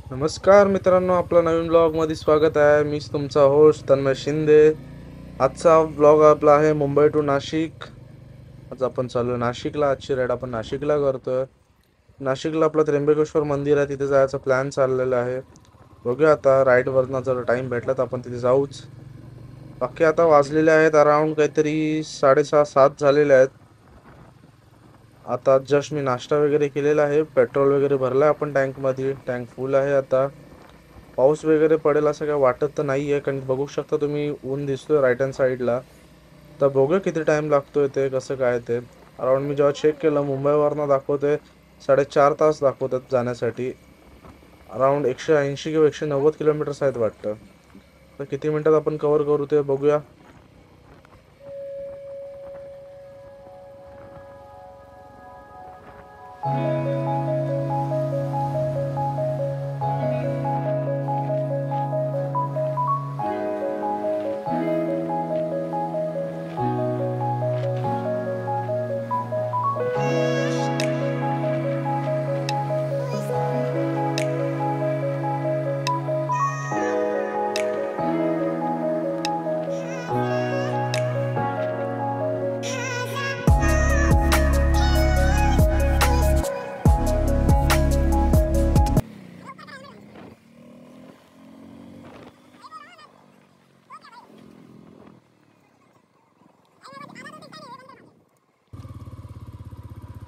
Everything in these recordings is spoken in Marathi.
नमस्कार मित्रांनो, आपला नवीन ब्लॉगमध्ये स्वागत आहे. मीच तुमचा होस्ट तन्मय शिंदे. आजचा ब्लॉग आपला आहे मुंबई टू नाशिक. आज आपण चालू नाशिकला. आजची राईड आपण नाशिकला करतोय. नाशिकला आपलं त्र्यंबकेश्वर मंदिर आहे, तिथे जायचा प्लॅन चाललेला आहे. बघूया आता राईडवरनं जर टाइम भेटला तर आपण तिथे जाऊच. बाकी आता वाजलेले आहेत अराउंड काहीतरी 6:30-7 झालेले आहेत. आता जस्ट मी नाश्ता वगैरे केलेला आहे, पेट्रोल वगैरे भरलाय आपण टँकमध्ये. टँक फुल आहे. आता पाऊस वगैरे पडेल असं काय वाटत तर नाही आहे, कारण बघू शकता तुम्ही ऊन दिसतोय राईट हँड साईडला. तर बघूया किती टाइम लागतोय ते, कसं काय ते. अराउंड मी जेव्हा चेक केलं मुंबईवरनं दाखवते 4.5 तास दाखवतात जाण्यासाठी. अराउंड 180 किंवा 190 किलोमीटर्स आहेत वाटतं. तर किती मिनिटात आपण कव्हर करू ते बघूया.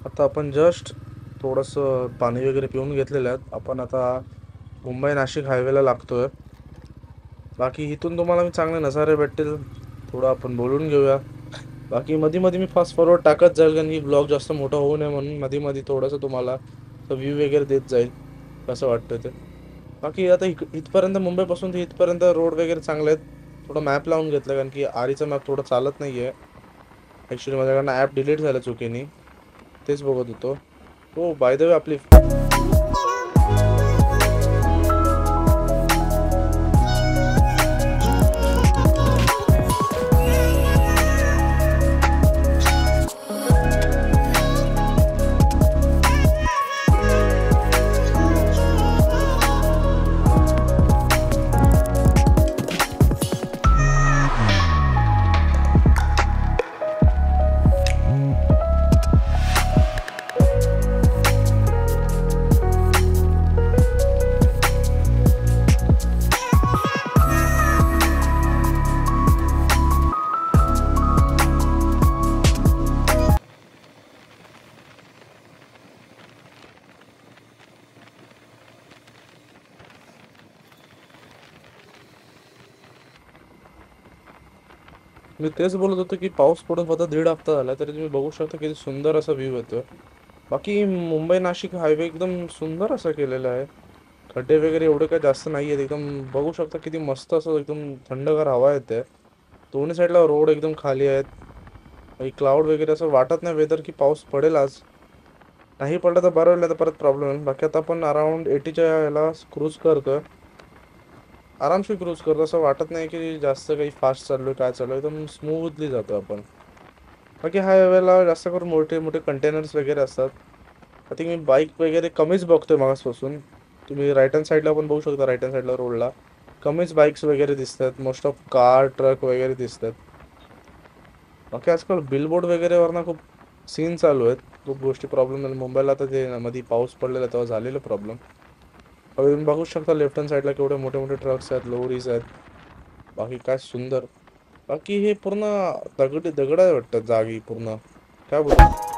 आता आपण जस्ट थोडंसं पाणी वगैरे पिऊन घेतलेलं आहे. आपण आता मुंबई नाशिक हायवेला लागतोय. बाकी इथून तुम्हाला मी चांगले नजारे भेटतील, थोडं आपण बोलून घेऊया. बाकी मध्ये मध्ये मी फास्ट फॉरवर्ड टाकत जाईल, कारण की ब्लॉग जास्त मोठा होऊ नये म्हणून मध्ये मध्ये थोडंसं तुम्हाला व्ह्यू वगैरे देत जाईल कसं वाटतं ते. बाकी आता इथपर्यंत मुंबईपासून ते इथपर्यंत रोड वगैरे चांगले आहेत. थोडं मॅप लावून घेतलं, कारण की आरीचा मॅप थोडं चालत नाही आहे. ॲक्च्युली माझ्याकडनं ॲप डिलीट झालं चुकीने, तेच बघत होतो. हो, बाय द वे आपली मी तेच बोलत होतो की पाऊस पडून फक्त 1.5 हफ्ता झाला, तरी तुम्ही बघू शकता किती सुंदर असा व्ह्यू येतो. बाकी मुंबई नाशिक हायवे एकदम सुंदर असा केलेला आहे. खड्डे वगैरे एवढे काही जास्त नाही आहेत. एकदम बघू शकता किती मस्त असं एकदम थंडगार हवा येते. दोन्ही साईडला रोड एकदम खाली आहेत. काही क्लाउड वगैरे असं वाटत नाही वेदर की पाऊस पडेल आज. नाही पडलं तर बरं होईल, तर परत प्रॉब्लेम होईल. बाकी आता आपण अराउंड 80च्या याला क्रूज करतोय. आरामशीर क्रूज करतो, असं वाटत नाही की जास्त काही फास्ट चाललोय काय चालू एकदम स्मूथली जातो आपण. बाकी हायवेला जास्त करून मोठे मोठे कंटेनर्स वगैरे असतात. आय थिंक मी बाईक वगैरे कमीच बघतोय मागासपासून. तुम्ही राईट हँड साईडला पण बघू शकता, राईट हँड साईडला रोडला कमीच बाईक्स वगैरे दिसतात. मोस्ट ऑफ कार ट्रक वगैरे दिसतात. बाकी आजकाल बिलबोर्ड वगैरेवरनं खूप सीन चालू आहेत. खूप गोष्टी प्रॉब्लेम झाले मुंबईला. आता ते मध्ये पाऊस पडलेला तेव्हा झालेलं प्रॉब्लेम. तुम्ही बघू शकता लेफ्ट हँड साईडला केवढे मोठे मोठे ट्रक्स आहेत, लोरीज आहेत. बाकी काय सुंदर. बाकी हे पूर्ण दगड आहे वाटतं जागी पूर्ण. काय बोलतो.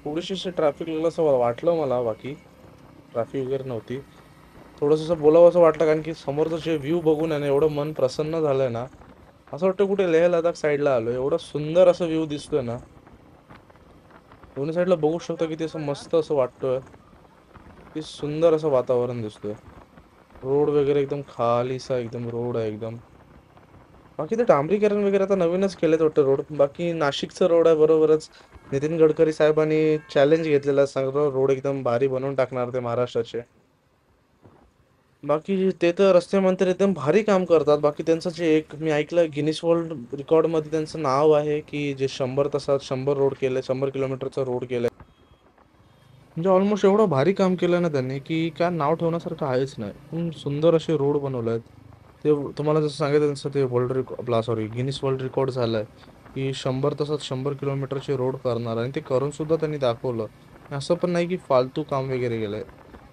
थोडीशी अशी ट्रॅफिक लागलं असं वाटलं मला. बाकी ट्रॅफिक वगैरे नव्हती. थोडंसं असं बोलावं असं वाटलं, कारण की समोरचं जे व्ह्यू बघून आहे ना एवढं मन प्रसन्न झालंय ना. असं वाटतं कुठे लेह लडाख साईडला आलो. एवढं सुंदर असं व्ह्यू दिसतोय ना. दोन्ही साईडला बघू शकतो किती असं मस्त असं वाटतोय. किती सुंदर असं वातावरण दिसतोय. रोड वगैरे एकदम खालीसा एकदम रोड आहे एकदम. बाकी ते डांबरीकरण वगैरे आता नवीनच केलेत वाटतं रोड. बाकी नाशिकचं रोड आहे बरोबरच. नितीन गडकरी साहेबांनी चॅलेंज घेतलेला, सगळं रोड एकदम भारी बनवून टाकणार ते महाराष्ट्राचे. बाकी ते तर रस्ते मंत्री एकदम भारी काम करतात. बाकी त्यांचं जे एक मी ऐकलं गिनीस वर्ल्ड रेकॉर्ड मध्ये त्यांचं नाव आहे की जे 100 तासात 100 रोड केले, 100 किलोमीटरचा रोड केलाय. म्हणजे ऑलमोस्ट एवढं भारी काम केलं ना त्यांनी की काय नाव ठेवण्यासारखं आहेच नाही. सुंदर असे रोड बनवले आहेत. ते तुम्हाला जसं सांगितलं तसं ते वर्ल्ड रेकॉर्ड आपला सॉरी गिनीस वर्ल्ड रेकॉर्ड झालंय की 100 तासात 100 किलोमीटरचे रोड करणार, आणि ते करून सुद्धा त्यांनी दाखवलं. असं पण नाही की फालतू काम वगैरे केलंय.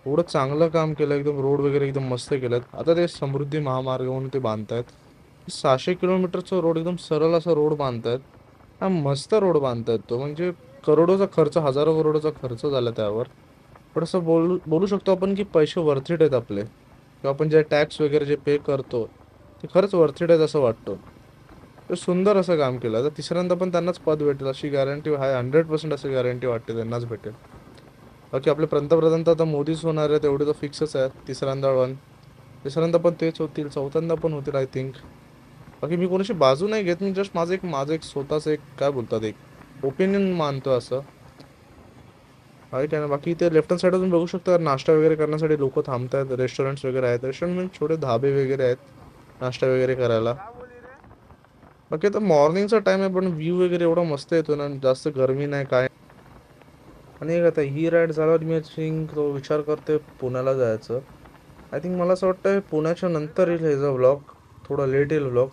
एवढं चांगलं काम केलं, एकदम रोड वगैरे एकदम मस्त केलेत. आता ते समृद्धी महामार्ग म्हणून ते बांधतायत. 600 किलोमीटरचा रोड एकदम सरळ असा रोड बांधतायत. हा मस्त रोड बांधतायत तो, म्हणजे करोडोचा खर्च, हजारो करोडोचा खर्च झाला त्यावर. पण असं बोलू बोलू शकतो आपण की पैसे वर्थ इट आहेत आपले, किंवा आपण जे टॅक्स वगैरे जे पे करतो ते खरंच वर्थ इट आहेत असं वाटतं. तर सुंदर असं काम केलं. तर तिसऱ्यांदा पण त्यांनाच पद भेटेल अशी गॅरंटी आहे, 100% अशी गॅरंटी वाटते त्यांनाच भेटेल. बाकी आपले पंतप्रधान तर आता मोदीच होणार आहेत एवढे तर फिक्सच आहे. तिसऱ्यांदा पण तेच होतील, चौथ्यांदा पण होतील आय थिंक. बाकी मी कोणाची बाजू नाही घेत, मी जस्ट माझं एक स्वतःच एक काय बोलतात एक ओपिनियन मानतो असं. आहे काय ना. बाकी ते लेफ्ट हँड साईडला तुम्ही बघू शकता नाश्ता वगैरे करण्यासाठी लोक थांबतात. रेस्टॉरंट्स वगैरे आहेत. रेस्टॉरंट म्हणजे छोटे धाबे वगैरे आहेत नाश्ता वगैरे करायला. बाकी आता मॉर्निंगचा टाइम आहे पण व्ह्यू वगैरे एवढा मस्त येतो ना, जास्त गरमी नाही काय. आणि एक आता ही राईड झाल्यावर मी थिंक तो विचार करते पुण्याला जायचं. आय थिंक मला असं वाटतं पुण्याच्या नंतर येईल ह्याचा व्लॉग. थोडा लेट येईल व्लॉग.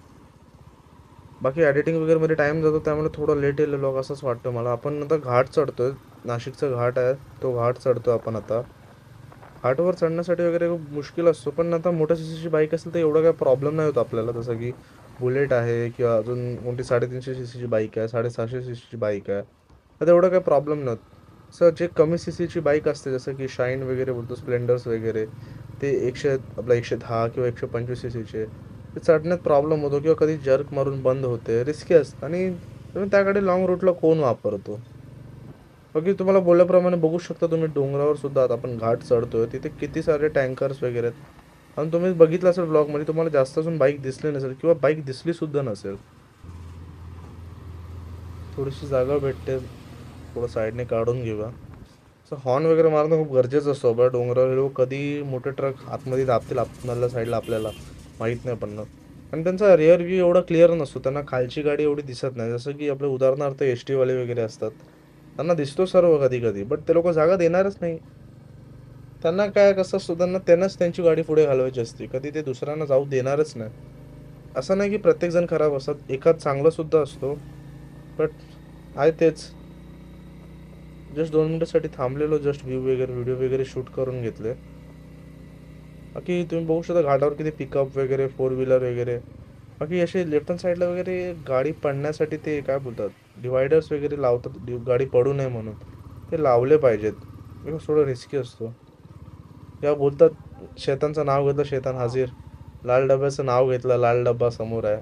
बाकी एडिटिंग वगैरे मध्ये टाइम जातो त्यामुळे थोडं लेट येईल व्लॉग असंच वाटतं मला. आपण आता घाट चढतोय. नाशिकचा घाट आहे, तो घाट चढतो आपण आता. घाटवर चढण्यासाठी वगैरे खूप मुश्किल असतो, पण आता मोठ्या सीसीची बाईक असेल तर एवढा काही प्रॉब्लेम नाही होत आपल्याला. जसं की बुलेट आहे किंवा अजून मोठी 350 सीसीची बाईक आहे, 650 सीसीची बाईक आहे. तर एवढा काही प्रॉब्लेम नाही होत. सर जे कमी सीसीची बाईक असते जसं की शाईन वगैरे बोलतो, स्प्लेंडर्स वगैरे, ते 110 किंवा 125 सीसीचे, ते चढण्यात प्रॉब्लेम होतो किंवा कधी जर्क मारून बंद होते, रिस्की असतं. आणि तुम्ही त्याकडे लॉंग रूटला कोण वापरतो. बाकी तुम्हाला बोलल्याप्रमाणे बघू शकता तुम्ही डोंगरावर सुद्धा आता आपण घाट चढतोय तिथे किती सारे टँकर्स वगैरे आहेत. आणि तुम्ही बघितलं असेल ब्लॉगमध्ये तुम्हाला जास्त अजून बाईक दिसली नसेल किंवा बाईक दिसली सुद्धा नसेल. थोडीशी जागा भेटते, थोडं साईडने काढून घेऊया. असं हॉर्न वगैरे मारणं खूप गरजेचं असतं बरं. डोंगरावर हे लोक कधी मोठे ट्रक आतमध्ये दाबतील आपल्याला साईडला आपल्याला माहीत नाही पडणार. आणि त्यांचा रिअर व्ह्यू एवढा क्लिअर नसतो, त्यांना खालची गाडी एवढी दिसत नाही. जसं की आपले उदाहरणार्थ एस टीवाले वगैरे असतात, त्यांना दिसतो सर्व कधी कधी, बट ते लोक जागा देणारच नाही. त्यांना काय कसं असतं, त्यांनाच त्यांची गाडी पुढे घालवायची असते, कधी ते दुसऱ्यांना जाऊ देणारच नाही. असं नाही की प्रत्येक जण खराब असतात, एखाद चांगला सुद्धा असतो. बट आहे तेच. जस्ट 2 मिनिटासाठी थांबलेलो, जस्ट व्हिडिओ वगैरे शूट करून घेतले. बाकी तुम्ही बघू शकता घाटावर किती पिकअप वगैरे, फोर व्हीलर वगैरे. बाकी असे लेफ्ट हँड साईडला वगैरे गाडी पडण्यासाठी ते काय बोलतात, डिवायडर्स वगैरे लावतात, गाडी पडू नये म्हणून. ते लावले पाहिजेत, बिकॉज थोडं रिस्की असतो. या बोलतात शेतांचं नाव घेतलं शेतान हाजीर. लाल डब्याचं नाव घेतलं, लाल डब्बा समोर आहे.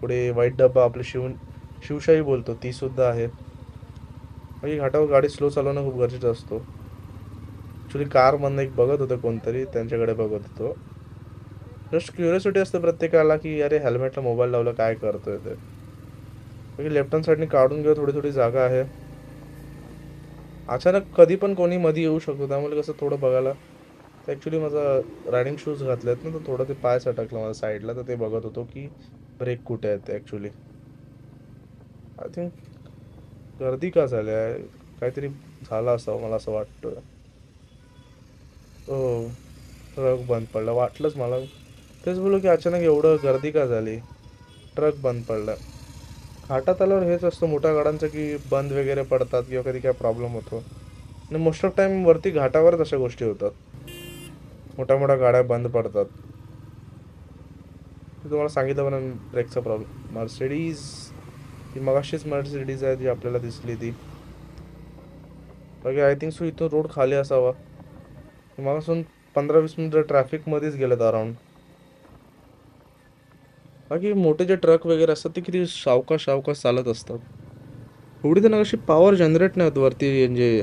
पुढे व्हाईट डब्बा आपली शिवशाही बोलतो ती सुद्धा आहे. बाकी घाटावर गाडी स्लो चालवणं खूप गरजेचं असतो. ॲक्च्युली कारमधनं एक बघत होतं कोणतरी, त्यांच्याकडे बघत होतो. जस्ट क्युरियोसिटी असते प्रत्येकाला की अरे हेल्मेटला मोबाईल लावला काय करतोय ते. बाकी लेफ्ट हँड साईडने काढून घेऊ, थोडी थोडी जागा आहे. अचानक कधी पण कोणी मध्ये येऊ शकतो त्यामुळे कसं थोडं बघायला. ॲक्च्युली माझा रायडिंग शूज घातले आहेत ना, तर थोडं ते पाय सटकलं माझ्या साईडला, तर ते बघत होतो की ब्रेक कुठे आहेत ते ॲक्च्युली. आय थिंक गर्दी का झाली आहे, काहीतरी झालं असावं मला असं वाटतं. हो, ट्रक बंद पडला वाटलंच मला. तेच बोलू की अचानक एवढं गर्दी का झाली, ट्रक बंद पडला. घाटात आल्यावर हेच असतं मोठ्या गाड्यांचं की बंद वगैरे पडतात किंवा कधी काय प्रॉब्लेम होतो. आणि मोस्ट ऑफ टाइम वरती घाटावरच अशा गोष्टी होतात, मोठ्या मोठ्या गाड्या बंद पडतात. मी तुम्हाला सांगितलं पण ब्रेकचा प्रॉब्लेम. मर्सिडीज, ती मगाशीच मर्सिडीज आहे जी आपल्याला दिसली ती. बाकी आय थिंक सो इथून रोड खाली असावा. मागासून 15-20 मिनिटं ट्रॅफिकमध्येच गेलेत अराउंड. बाकी मोठे जे ट्रक वगैरे असतात ते किती सावकाश सावकाश चालत असतात. एवढी त्यांना कशी पॉवर जनरेट नाही होत वरती, म्हणजे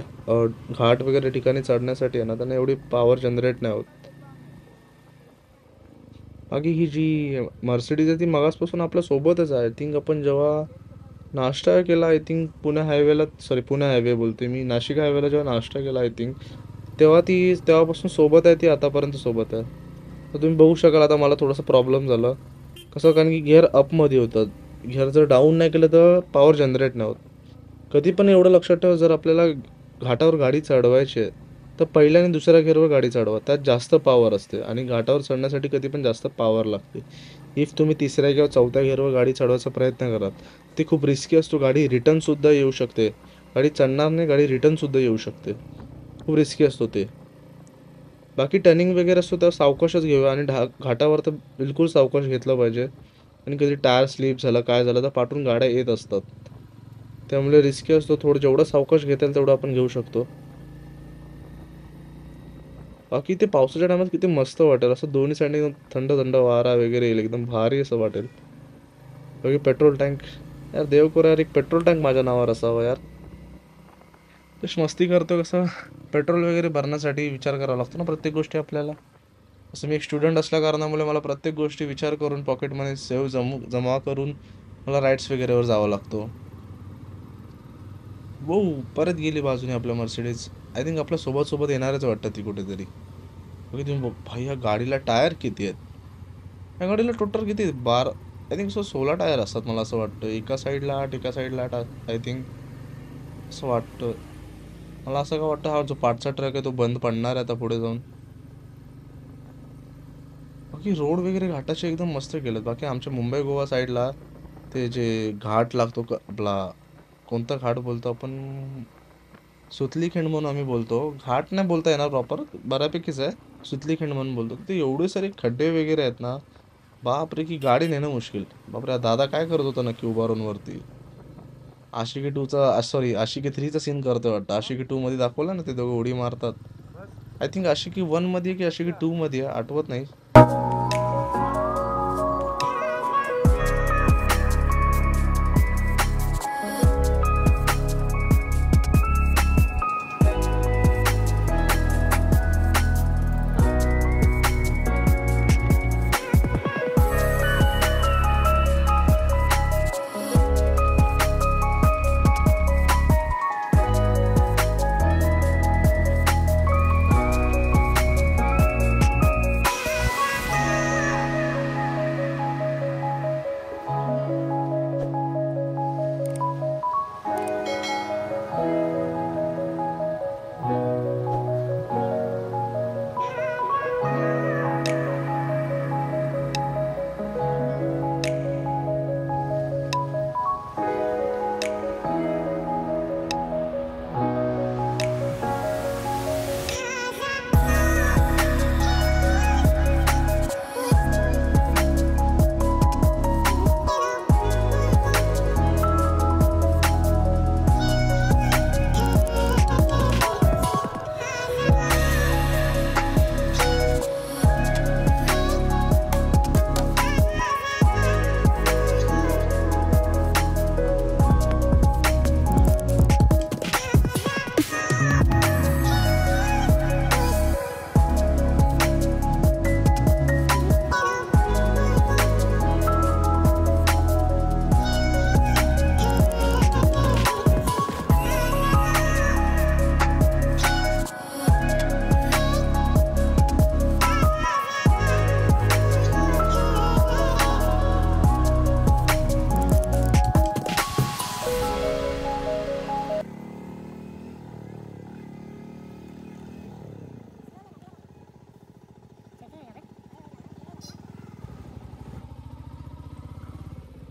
घाट वगैरे ठिकाणी चढण्यासाठी आहे ना, त्यांना एवढी पॉवर जनरेट नाही होत. बाकी ही जी मर्सिडीज आहे ती मगासपासून आपल्या सोबतच आहे. आय थिंक आपण जेव्हा नाश्ता केला, आय थिंक पुणे हायवेला, सॉरी पुणे हायवे बोलते मी, नाशिक हायवेला जेव्हा नाश्ता केला आय थिंक, तेव्हा ती तेव्हापासून सोबत आहे, ती आतापर्यंत सोबत आहे. तर तुम्ही बघू शकाल आता मला थोडासा प्रॉब्लेम झाला. कसं, कारण की गिअर अपमध्ये होतं. गिअर जर डाऊन नाही केलं तर पॉवर जनरेट नाही होत. कधी पण एवढं लक्षात ठेवा, जर आपल्याला घाटावर गाडी चढवायची आहे तर पहिल्या आणि दुसऱ्या गिअरवर गाडी चढवा, त्यात जास्त पॉवर असते आणि घाटावर चढण्यासाठी कधी पण जास्त पॉवर लागते. इफ तुम्ही तिसऱ्या किंवा चौथ्या गिअरवर गाडी चढवायचा प्रयत्न कराल, ते खूप रिस्की असतो. गाडी रिटर्नसुद्धा येऊ शकते. गाडी चढणार नाही, गाडी रिटर्नसुद्धा येऊ शकते. खूप रिस्की असतो ते. बाकी टर्निंग वगैरे असतो तर सावकाशच घेऊया, आणि घाटावर तर बिलकुल सावकाश घेतलं पाहिजे. आणि कधी टायर स्लिप झालं काय झालं तर पाठून गाड्या येत असतात. त्यामुळे रिस्की असतो थोडं. जेवढं सावकाश घेता येईल तेवढं आपण घेऊ शकतो. बाकी ते पावसाच्या टायमात किती मस्त वाटेल, असं दोन्ही साईडने एकदम थंड थंड वारा वगैरे येईल, एकदम भारी असं वाटेल. बाकी पेट्रोल टँक, यार देव करो यार एक पेट्रोल टँक माझ्या नावावर असावं यार. तशी मस्ती करतो कसं, पेट्रोल वगैरे भरण्यासाठी विचार करावा लागतो ना प्रत्येक गोष्टी आपल्याला. असं मी एक स्टुडंट असल्या कारणामुळे मला प्रत्येक गोष्टी विचार करून पॉकेटमध्ये जमा करून मला राईड्स वगैरेवर जावं लागतो. वो परत गेली बाजूने आपल्या मर्सिडीज. आय थिंक आपल्या सोबत सोबत येणारच वाटतं ती कुठेतरी. बघी तुम्ही भाई, या गाडीला टायर किती आहेत? या गाडीला टोटल किती आहेत? आय थिंक सो 16 टायर असतात मला असं वाटतं. एका साईडला 8, एका साईडला 8, आय थिंक असं वाटतं. मला असं का वाटतं, हा जो पाठचा ट्रक आहे तो बंद पडणार आहे आता पुढे जाऊन. बाकी रोड वगैरे घाटाचे एकदम मस्त केलेत. बाकी आमच्या मुंबई गोवा साईडला ते जे घाट लागतो आपला, कोणता घाट बोलतो आपण, सुतली खिंड म्हणून आम्ही बोलतो. घाट नाही बोलता येणार प्रॉपर, बऱ्यापैकीच आहे. सुतली खिंड म्हणून बोलतो. ते एवढे सारे खड्डे वगैरे आहेत ना, बापरे, की गाडी नेणं मुश्किल. बापरे, हा दादा काय करत होता नक्की उभारून वरती? आशिकी टूचा, सॉरी आशिकी थ्रीचा सीन करतोय वाटतं. आशिकी टू मध्ये दाखवलं ना ते दोघं उडी मारतात. आय थिंक आशिकी वन मध्ये की आशिकी टू मध्ये आहे, आठवत नाही.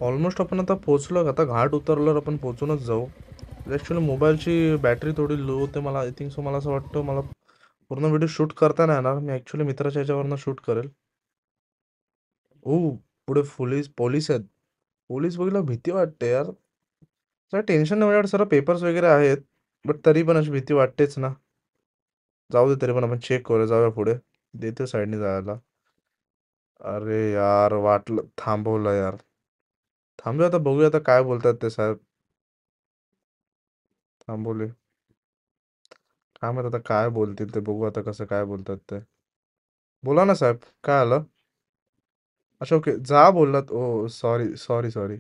ऑलमोस्ट आपण आता पोहोचलो. आता घाट उतरल्यावर आपण पोहोचूनच जाऊ. ॲक्च्युली मोबाईलची बॅटरी थोडी लो होते मला, आय थिंक सो. मला असं वाटतं मला पूर्ण व्हिडिओ शूट करता नाही येणार. मी ॲक्च्युली मित्राच्या ह्याच्यावरनं शूट करेल. ओ, पुढे पोलीस पोलीस आहेत. पोलीस बघितलं भीती वाटते यार. सर टेन्शन नाही, माझ्याकडे सर्व पेपर्स वगैरे आहेत. बट तरी पण अशी भीती वाटतेच ना. जाऊ दे, तरी पण आपण चेक करूया, जाऊया पुढे. देते साईडने जायला. अरे यार, वाटलं थांबवलं यार. थांबूया आता, बघूया आता काय बोलतात ते साहेब. थांबवले. काय माहित आता काय बोलतील ते, बघू आता कसं काय बोलतात ते. बोला ना साहेब, काय आलं? अच्छा, ओके, जा बोललात. ओ सॉरी सॉरी सॉरी.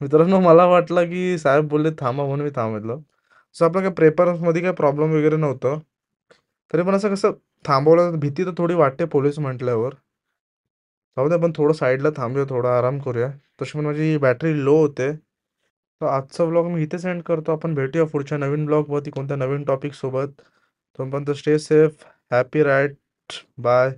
मित्रांनो, मला वाटलं की साहेब बोलले थांबा म्हणून मी थांबलो. सो आपलं काय पेपरमध्ये काही प्रॉब्लेम वगैरे नव्हतं. तरी पण असं कसं थांबवलं, भीती तर थोडी वाटते पोलीस म्हटल्यावर. जाऊ दे, आपण थोडं साईडला थांबूया, थोडा आराम करूया. तशी पण माझी बॅटरी लो होते. तर आजचा व्लॉग मी इथे सेंड करतो. आपण भेटूया पुढच्या नवीन ब्लॉगवरती कोणत्या नवीन टॉपिक सोबत. तोपर्यंत stay safe, happy right, bye.